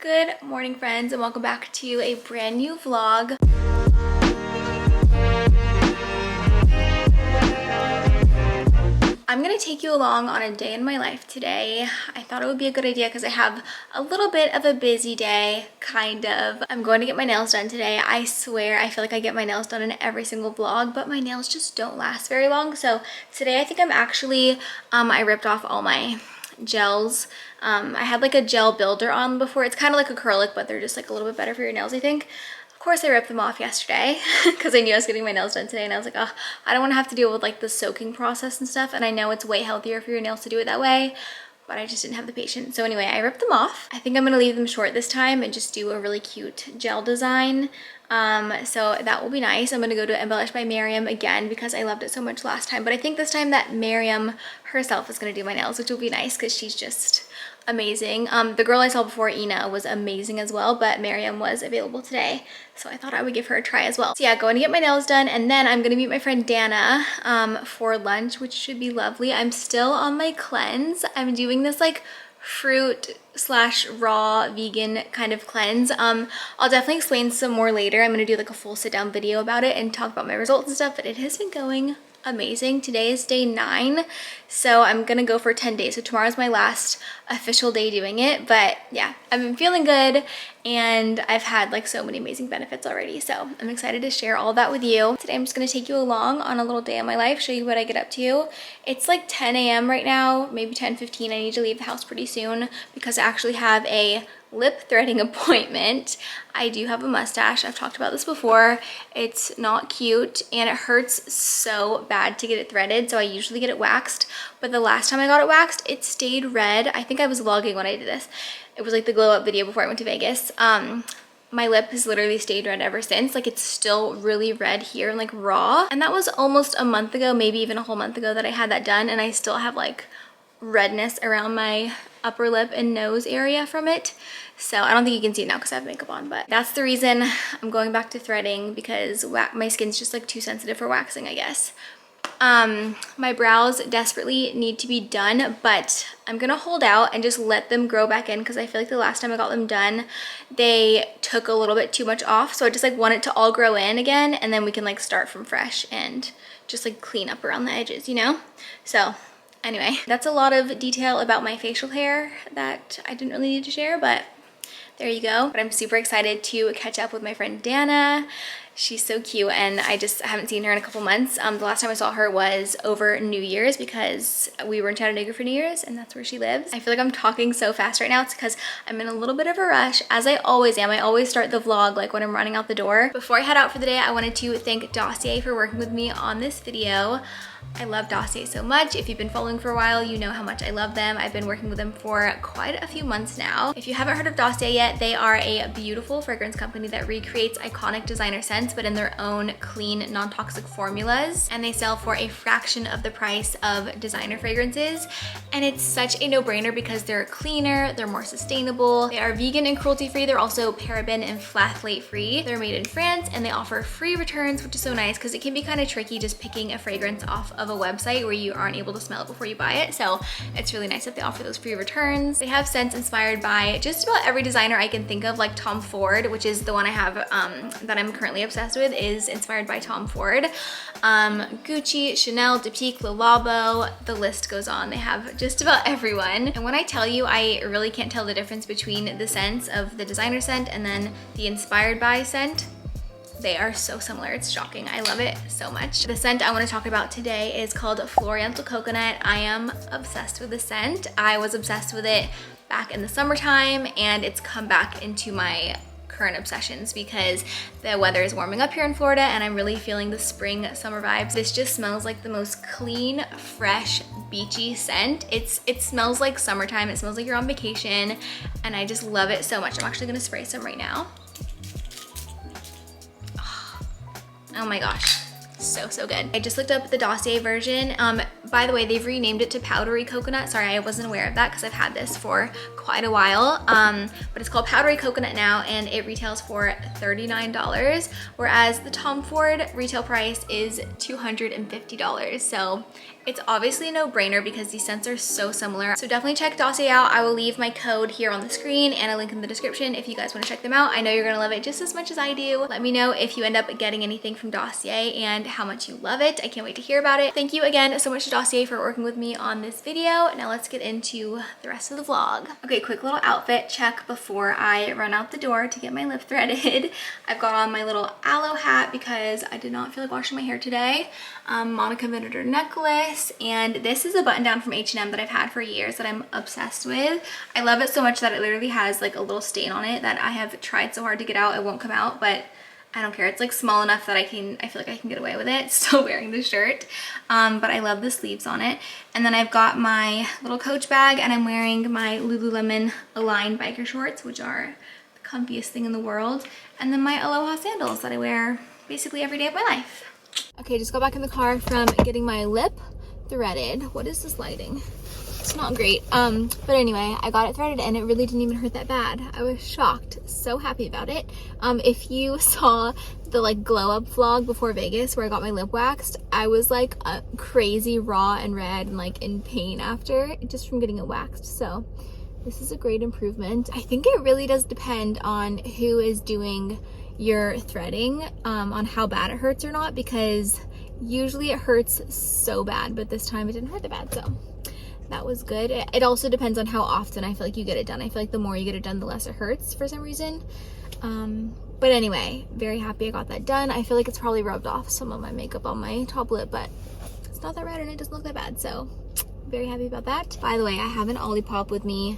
Good morning, friends, and welcome back to a brand new vlog. I'm gonna take you along on a day in my life today. I thought it would be a good idea because I have a little bit of a busy day, kind of. I'm going to get my nails done today. I swear I feel like I get my nails done in every single vlog, but my nails just don't last very long. So today I think I'm actually, I ripped off all my gels. I had like a gel builder on before. It's kind of like acrylic, but they're just like a little bit better for your nails, I think. Of course I ripped them off yesterday because I knew I was getting my nails done today, and I was like, oh, I don't want to have to deal with like the soaking process and stuff, and I know it's way healthier for your nails to do it that way, but I just didn't have the patience. So anyway, I ripped them off. I think I'm gonna leave them short this time and just do a really cute gel design. So that will be nice. I'm gonna go to Embellish by Miriam again because I loved it so much last time, but I think this time that Miriam herself is gonna do my nails, which will be nice because she's just amazing. The girl I saw before, Ina, was amazing as well, but Miriam was available today, so I thought I would give her a try as well. So yeah, going to get my nails done, and then I'm gonna meet my friend Dana for lunch, which should be lovely. I'm still on my cleanse. I'm doing this like fruit slash raw vegan kind of cleanse. I'll definitely explain some more later. I'm gonna do like a full sit down video about it and talk about my results and stuff, but it has been going amazing. Today is day 9, so I'm gonna go for 10 days. So tomorrow's my last official day doing it, but yeah, I've been feeling good and I've had like so many amazing benefits already, so I'm excited to share all that with you. Today I'm just gonna take you along on a little day in my life, show you what I get up to. It's like 10 a.m. right now, maybe 10:15. I need to leave the house pretty soon because I actually have a lip threading appointment. I do have a mustache. I've talked about this before. It's not cute and it hurts so bad to get it threaded, so I usually get it waxed, but the last time I got it waxed, it stayed red. I think I was vlogging when I did this. It was like the glow up video before I went to Vegas. My lip has literally stayed red ever since. Like, it's still really red here and like raw, and that was almost a month ago, maybe even a whole month ago that I had that done, and I still have like redness around my upper lip and nose area from it. So I don't think you can see it now because I have makeup on, but that's the reason I'm going back to threading, because my skin's just like too sensitive for waxing, I guess. My brows desperately need to be done, but I'm gonna hold out and just let them grow back in because I feel like the last time I got them done, they took a little bit too much off. So I just like want it to all grow in again, and then we can like start from fresh and just like clean up around the edges, you know? So anyway, that's a lot of detail about my facial hair that I didn't really need to share, but there you go. But I'm super excited to catch up with my friend Dana. She's so cute, and I just haven't seen her in a couple months. The last time I saw her was over New Year's because we were in Chattanooga for New Year's, and that's where she lives. I feel like I'm talking so fast right now. It's because I'm in a little bit of a rush, as I always am. I always start the vlog like when I'm running out the door. Before I head out for the day, I wanted to thank Dossier for working with me on this video. I love Dossier so much. If you've been following for a while, you know how much I love them. I've been working with them for quite a few months now. If you haven't heard of Dossier yet, they are a beautiful fragrance company that recreates iconic designer scents, but in their own clean, non-toxic formulas. And they sell for a fraction of the price of designer fragrances. And it's such a no-brainer because they're cleaner, they're more sustainable, they are vegan and cruelty-free, they're also paraben and phthalate-free. They're made in France, and they offer free returns, which is so nice because it can be kind of tricky just picking a fragrance off of a website where you aren't able to smell it before you buy it. So it's really nice that they offer those free returns. They have scents inspired by just about every designer I can think of, like Tom Ford, which is the one I have that I'm currently obsessed with, is inspired by Tom Ford. Gucci, Chanel, Depik, Le Labo, the list goes on. They have just about everyone. And when I tell you, I really can't tell the difference between the scents of the designer scent and then the inspired by scent. They are so similar, it's shocking. I love it so much. The scent I want to talk about today is called Floriental Coconut. I am obsessed with the scent. I was obsessed with it back in the summertime, and it's come back into my current obsessions because the weather is warming up here in Florida and I'm really feeling the spring summer vibes. This just smells like the most clean, fresh, beachy scent. It smells like summertime. It smells like you're on vacation, and I just love it so much. I'm actually gonna spray some right now. Oh my gosh, so good. I just looked up the Dossier version. By the way, they've renamed it to powdery coconut. Sorry, I wasn't aware of that because I've had this for quite quite a while, but it's called Powdery Coconut now, and it retails for $39, whereas the Tom Ford retail price is $250. So it's obviously a no-brainer because these scents are so similar. So definitely check Dossier out. I will leave my code here on the screen and a link in the description if you guys want to check them out. I know you're gonna love it just as much as I do. Let me know if you end up getting anything from Dossier and how much you love it. I can't wait to hear about it. Thank you again so much to Dossier for working with me on this video. Now let's get into the rest of the vlog. Okay, quick little outfit check before I run out the door to get my lip threaded. I've got on my little aloe hat because I did not feel like washing my hair today. Monica Vinegar necklace, and this is a button down from H&M that I've had for years that I'm obsessed with. I love it so much that it literally has like a little stain on it that I have tried so hard to get out. It won't come out, but I don't care. It's like small enough that I feel like I can get away with it still wearing the shirt. But I love the sleeves on it. And then I've got my little Coach bag, and I'm wearing my Lululemon Align biker shorts, which are the comfiest thing in the world. And then my Aloha sandals that I wear basically every day of my life. Okay, just got back in the car from getting my lip threaded. What is this lighting? It's not great. But anyway, I got it threaded and it really didn't even hurt that bad. I was shocked, so happy about it. If you saw the like glow up vlog before Vegas where I got my lip waxed, I was like crazy raw and red and like in pain after, just from getting it waxed. So this is a great improvement. I think it really does depend on who is doing your threading, on how bad it hurts or not, because usually it hurts so bad, but this time it didn't hurt that bad, so that was good. It also depends on how often I feel like you get it done. I feel like the more you get it done, the less it hurts for some reason. But anyway, very happy I got that done. I feel like it's probably rubbed off some of my makeup on my top lip, but it's not that red and it doesn't look that bad, so very happy about that. By the way, I have an Olipop with me.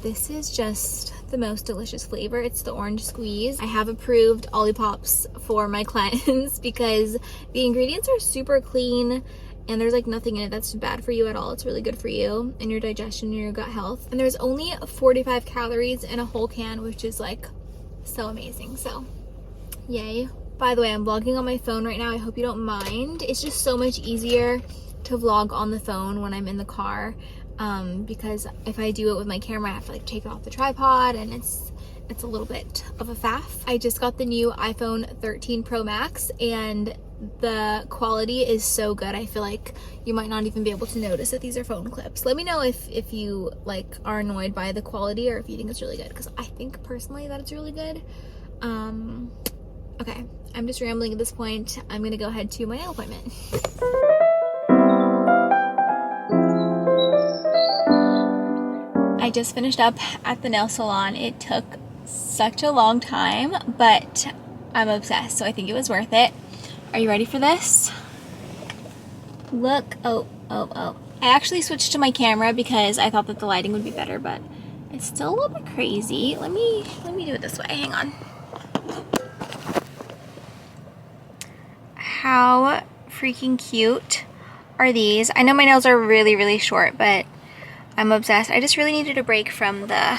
This is just the most delicious flavor. It's the orange squeeze. I have approved Olipops for my cleanse because the ingredients are super clean and there's like nothing in it that's bad for you at all. It's really good for you and your digestion and your gut health. And there's only 45 calories in a whole can, which is like so amazing. So yay. By the way, I'm vlogging on my phone right now. I hope you don't mind. It's just so much easier to vlog on the phone when I'm in the car. Because if I do it with my camera, I have to like take it off the tripod and it's a little bit of a faff. I just got the new iPhone 13 Pro Max and the quality is so good. I feel like you might not even be able to notice that these are phone clips. Let me know if you like are annoyed by the quality or if you think it's really good, because I think personally that it's really good. Okay, I'm just rambling at this point. I'm gonna go ahead to my nail appointment. I just finished up at the nail salon. It took such a long time, but I'm obsessed, so I think it was worth it. Are you ready for this? Look, oh. I actually switched to my camera because I thought that the lighting would be better, but it's still a little bit crazy. Let me do it this way, hang on. How freaking cute are these? I know my nails are really, really short, but I'm obsessed. I just really needed a break from the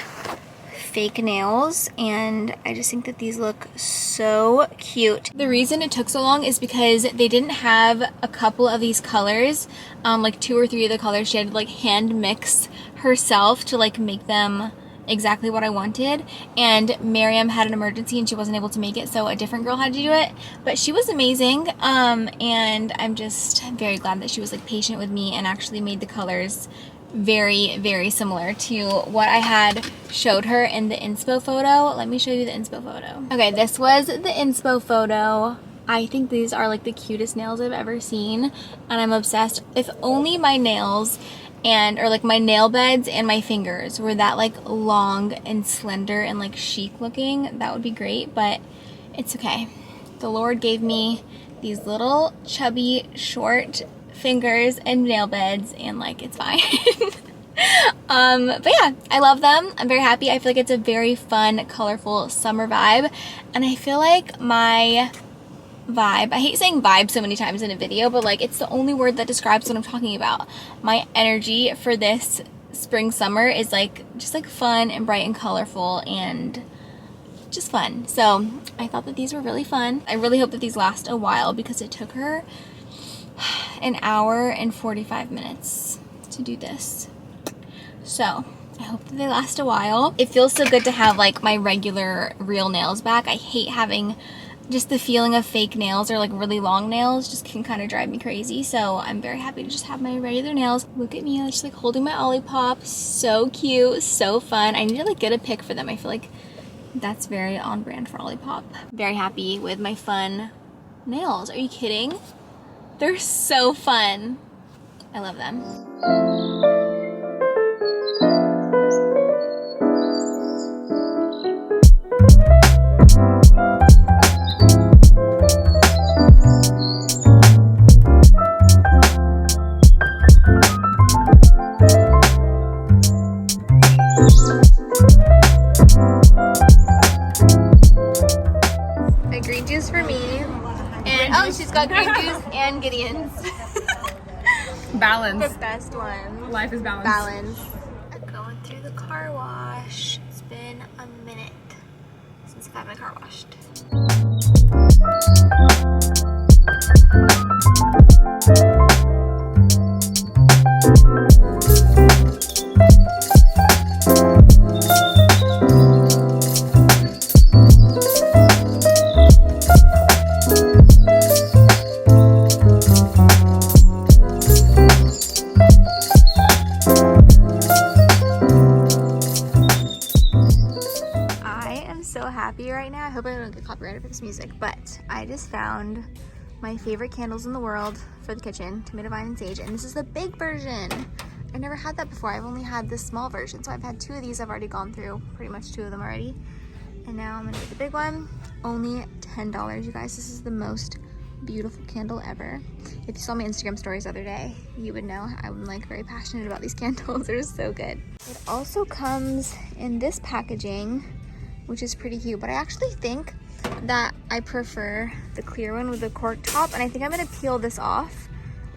fake nails and I just think that these look so cute. The reason it took so long is because they didn't have a couple of these colors, like 2 or 3 of the colors. She had to like hand mix herself to like make them exactly what I wanted, and Miriam had an emergency and she wasn't able to make it, so a different girl had to do it, but she was amazing. And I'm just very glad that she was like patient with me and actually made the colors very, very similar to what I had showed her in the inspo photo. Let me show you the inspo photo. Okay, this was the inspo photo. I think these are like the cutest nails I've ever seen and I'm obsessed. If only my nails or like my nail beds and my fingers were that like long and slender and like chic looking, that would be great, but it's okay. The Lord gave me these little chubby short fingers and nail beds and like it's fine. But yeah, I love them. I'm very happy. I feel like it's a very fun, colorful summer vibe, and I feel like my vibe, I hate saying vibe so many times in a video, but like it's the only word that describes what I'm talking about. My energy for this spring summer is like just like fun and bright and colorful and just fun. So I thought that these were really fun. I really hope that these last a while because it took her an hour and 45 minutes to do this. So I hope that they last a while. It feels so good to have like my regular real nails back. I hate having just the feeling of fake nails or like really long nails just can kind of drive me crazy. So I'm very happy to just have my regular nails. Look at me, I'm just like holding my Olipop. So cute, so fun. I need to like get a pic for them. I feel like that's very on brand for Olipop. Very happy with my fun nails. Are you kidding? They're so fun. I love them. A green juice for me. And oh, she's got green juice and Gideon's. Balance. The best one. Life is balance. Balance. Going through the car wash. It's been a minute since I've had my car washed. Right now, I hope I don't get copyrighted for this music, but I just found my favorite candles in the world for the kitchen, tomato vine and sage, and this is the big version. I never had that before. I've only had this small version, so I've had 2 of these. I've already gone through pretty much 2 of them already, and now I'm gonna get the big one. Only $10, you guys. This is the most beautiful candle ever. If you saw my Instagram stories the other day, you would know I'm like very passionate about these candles. They're so good. It also comes in this packaging, which is pretty cute, but I actually think that I prefer the clear one with the cork top, and I think I'm gonna peel this off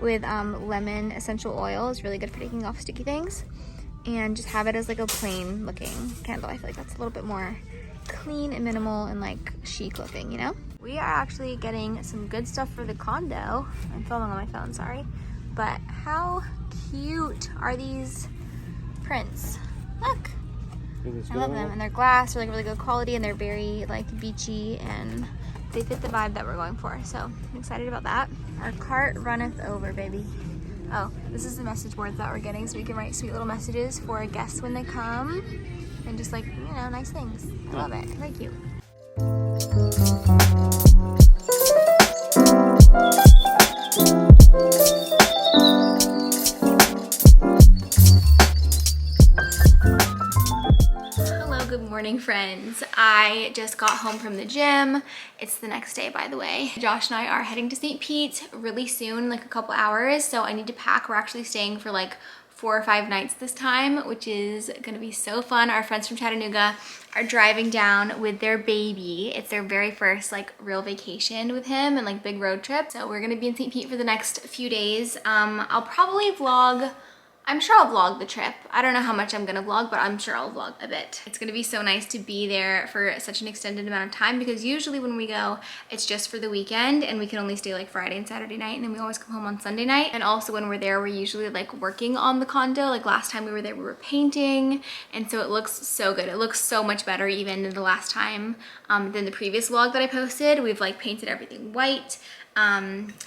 with lemon essential oil. It's really good for taking off sticky things, and just have it as like a plain looking candle. I feel like that's a little bit more clean and minimal and like chic looking, you know? We are actually getting some good stuff for the condo. I'm filming on my phone, sorry. But how cute are these prints? Look. I love them, and they're glass. They're like really good quality, and they're very like beachy, and they fit the vibe that we're going for. So I'm excited about that. Our cart runneth over, baby. Oh, this is the message boards that we're getting, so we can write sweet little messages for our guests when they come, and just like, you know, nice things. I love it. Very cute. Good morning, friends. I just got home from the gym. It's the next day, by the way. Josh and I are heading to St. Pete really soon, like a couple hours, so I need to pack. We're actually staying for like 4 or 5 nights this time, which is gonna be so fun. Our friends from Chattanooga are driving down with their baby. It's their very first like real vacation with him and like big road trip. So we're gonna be in St. Pete for the next few days. I'll probably vlog. I'm sure I'll vlog the trip. I don't know how much I'm gonna vlog, but I'm sure I'll vlog a bit. It's gonna be so nice to be there for such an extended amount of time, because usually when we go, it's just for the weekend and we can only stay like Friday and Saturday night, and then we always come home on Sunday night. And also when we're there, we're usually like working on the condo. Like last time we were there, we were painting, and so it looks so good. It looks so much better even than the last time, than the previous vlog that I posted. We've like painted everything white.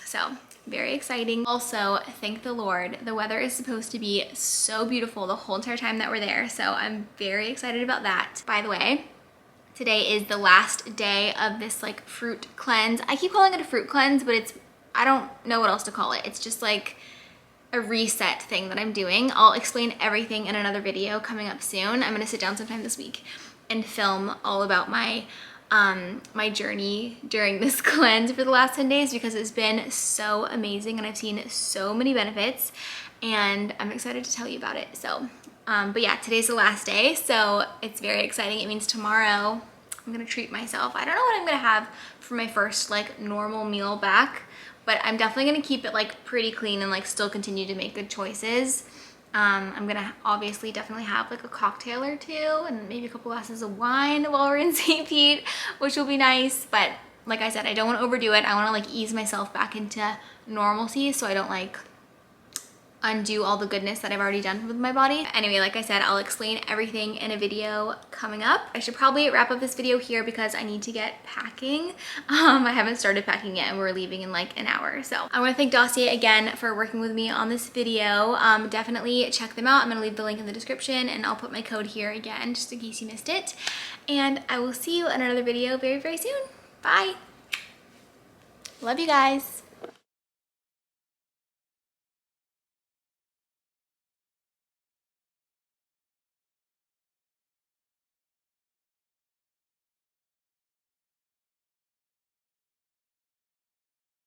So very exciting. Also, thank the Lord, the weather is supposed to be so beautiful the whole entire time that we're there, so I'm very excited about that. By the way, today is the last day of this like fruit cleanse. I keep calling it a fruit cleanse, but I don't know what else to call it. It's just like a reset thing that I'm doing. I'll explain everything in another video coming up soon. I'm gonna sit down sometime this week and film all about my my journey during this cleanse for the last 10 days, because it's been so amazing and I've seen so many benefits, and I'm excited to tell you about it. So but yeah, today's the last day, so it's very exciting. It means tomorrow I'm gonna treat myself. I don't know what I'm gonna have for my first like normal meal back, but I'm definitely gonna keep it like pretty clean and like still continue to make good choices. I'm gonna obviously definitely have like a cocktail or 2 and maybe a couple glasses of wine while we're in St. Pete, which will be nice. But like I said, I don't want to overdo it. I want to like ease myself back into normalcy, so I don't like undo all the goodness that I've already done with my body. Anyway, like I said, I'll explain everything in a video coming up. I should probably wrap up this video here because I need to get packing. I haven't started packing yet and we're leaving in like an hour. So I want to thank Dossier again for working with me on this video. Definitely check them out. I'm gonna leave the link in the description and I'll put my code here again just in case you missed it. And I will see you in another video very, very soon. Bye. Love you guys.